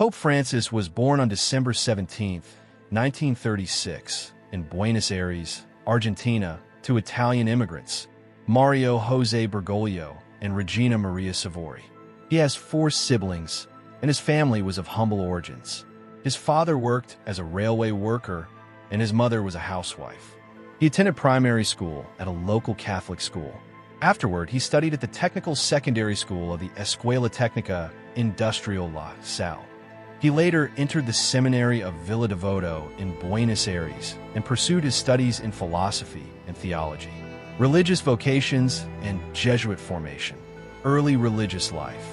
Pope Francis was born on December 17, 1936, in Buenos Aires, Argentina, to Italian immigrants, Mario Jose Bergoglio and Regina Maria Savori. He has 4 siblings, and his family was of humble origins. His father worked as a railway worker, and his mother was a housewife. He attended primary school at a local Catholic school. Afterward, he studied at the technical secondary school of the Escuela Técnica Industrial La Salle. He later entered the seminary of Villa Devoto in Buenos Aires and pursued his studies in philosophy and theology, religious vocations, and Jesuit formation. Early religious life.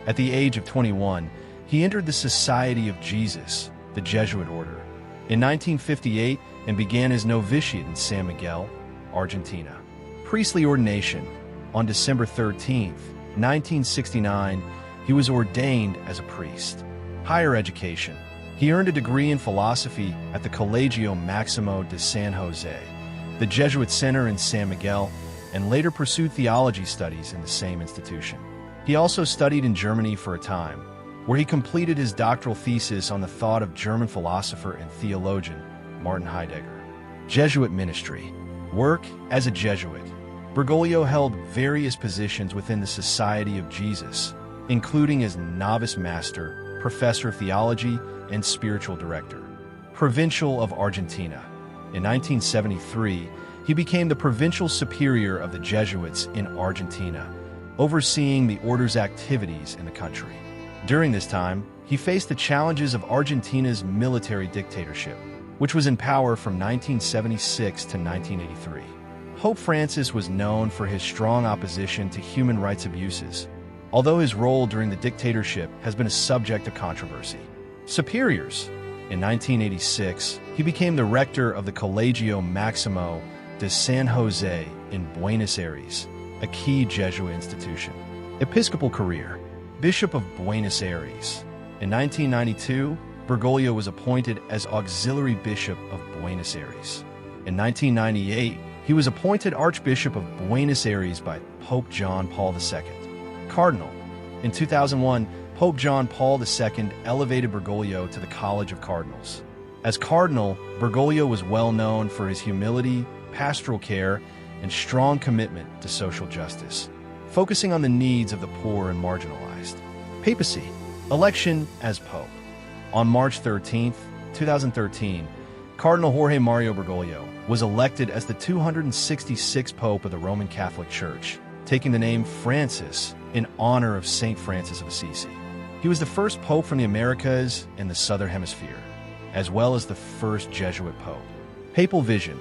At the age of 21, he entered the Society of Jesus, the Jesuit order, in 1958 and began his novitiate in San Miguel, Argentina. Priestly ordination. On December 13, 1969, he was ordained as a priest. Higher education. He earned a degree in philosophy at the Colegio Maximo de San Jose, the Jesuit Center in San Miguel, and later pursued theology studies in the same institution. He also studied in Germany for a time, where he completed his doctoral thesis on the thought of German philosopher and theologian Martin Heidegger. Jesuit ministry. Work as a Jesuit. Bergoglio held various positions within the Society of Jesus, including as novice master, professor of theology, and spiritual director. Provincial of Argentina. In 1973, he became the provincial superior of the Jesuits in Argentina, overseeing the order's activities in the country. During this time, he faced the challenges of Argentina's military dictatorship, which was in power from 1976 to 1983. Pope Francis was known for his strong opposition to human rights abuses, although his role during the dictatorship has been a subject of controversy. Superiors. In 1986, he became the rector of the Colegio Maximo de San Jose in Buenos Aires, a key Jesuit institution. Episcopal career. Bishop of Buenos Aires. In 1992, Bergoglio was appointed as Auxiliary Bishop of Buenos Aires. In 1998, he was appointed Archbishop of Buenos Aires by Pope John Paul II. Cardinal. In 2001, Pope John Paul II elevated Bergoglio to the College of Cardinals. As cardinal, Bergoglio was well known for his humility, pastoral care, and strong commitment to social justice, focusing on the needs of the poor and marginalized. Papacy. Election as Pope. On March 13, 2013, Cardinal Jorge Mario Bergoglio was elected as the 266th Pope of the Roman Catholic Church, taking the name Francis in honor of Saint Francis of Assisi. He was the first Pope from the Americas and the Southern Hemisphere, as well as the first Jesuit Pope. Papal vision.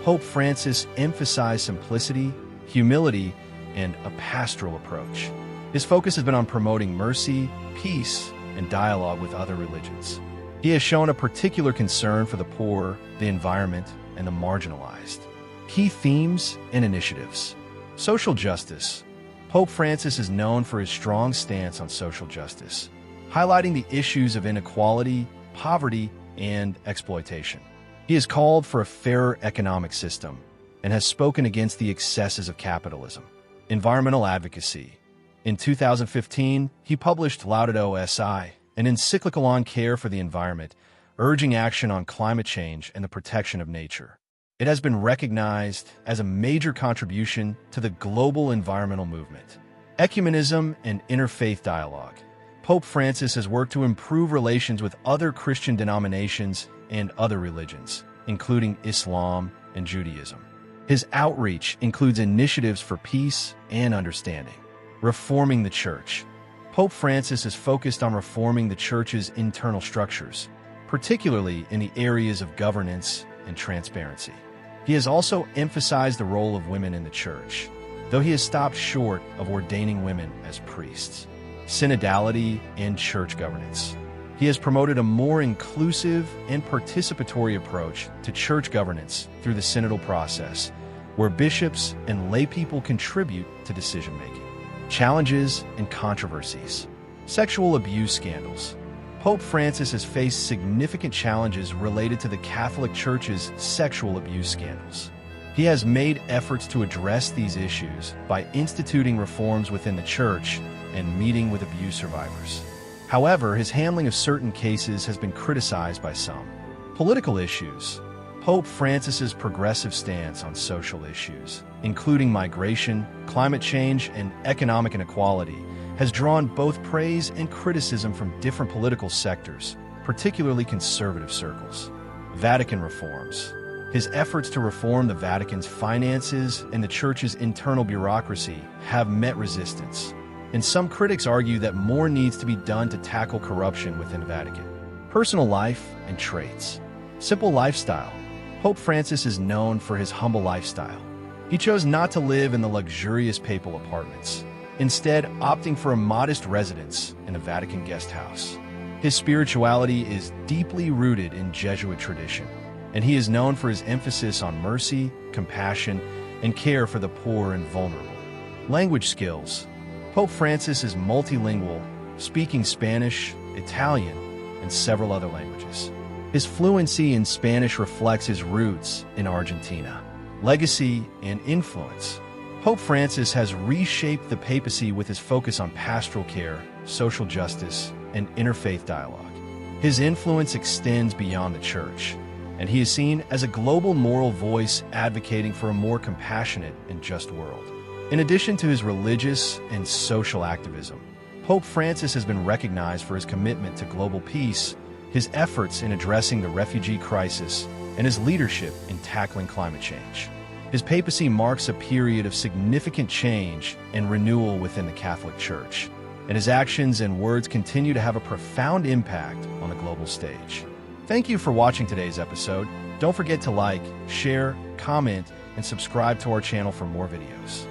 Pope Francis emphasized simplicity, humility, and a pastoral approach. His focus has been on promoting mercy, peace, and dialogue with other religions. He has shown a particular concern for the poor, the environment, and the marginalized. Key themes and initiatives. Social justice. Pope Francis is known for his strong stance on social justice, highlighting the issues of inequality, poverty, and exploitation. He has called for a fairer economic system and has spoken against the excesses of capitalism. Environmental advocacy. In 2015, he published Laudato Si, an encyclical on care for the environment, urging action on climate change and the protection of nature. It has been recognized as a major contribution to the global environmental movement. Ecumenism and interfaith dialogue. Pope Francis has worked to improve relations with other Christian denominations and other religions, including Islam and Judaism. His outreach includes initiatives for peace and understanding. Reforming the Church. Pope Francis is focused on reforming the Church's internal structures, particularly in the areas of governance and transparency. He has also emphasized the role of women in the Church, though he has stopped short of ordaining women as priests. Synodality and church governance. He has promoted a more inclusive and participatory approach to church governance through the synodal process, where bishops and laypeople contribute to decision-making. Challenges and controversies. Sexual abuse scandals. Pope Francis has faced significant challenges related to the Catholic Church's sexual abuse scandals. He has made efforts to address these issues by instituting reforms within the Church and meeting with abuse survivors. However, his handling of certain cases has been criticized by some. Political issues. Pope Francis's progressive stance on social issues, including migration, climate change, and economic inequality, has drawn both praise and criticism from different political sectors, particularly conservative circles. Vatican reforms. His efforts to reform the Vatican's finances and the Church's internal bureaucracy have met resistance, and some critics argue that more needs to be done to tackle corruption within the Vatican. Personal life and traits. Simple lifestyle. Pope Francis is known for his humble lifestyle. He chose not to live in the luxurious papal apartments, instead opting for a modest residence in a Vatican guest house. His spirituality is deeply rooted in Jesuit tradition, and he is known for his emphasis on mercy, compassion, and care for the poor and vulnerable. Language skills. Pope Francis is multilingual, speaking Spanish, Italian, and several other languages. His fluency in Spanish reflects his roots in Argentina. Legacy and influence. Pope Francis has reshaped the papacy with his focus on pastoral care, social justice, and interfaith dialogue. His influence extends beyond the Church, and he is seen as a global moral voice advocating for a more compassionate and just world. In addition to his religious and social activism, Pope Francis has been recognized for his commitment to global peace, his efforts in addressing the refugee crisis, and his leadership in tackling climate change. His papacy marks a period of significant change and renewal within the Catholic Church, and his actions and words continue to have a profound impact on the global stage. Thank you for watching today's episode. Don't forget to like, share, comment, and subscribe to our channel for more videos.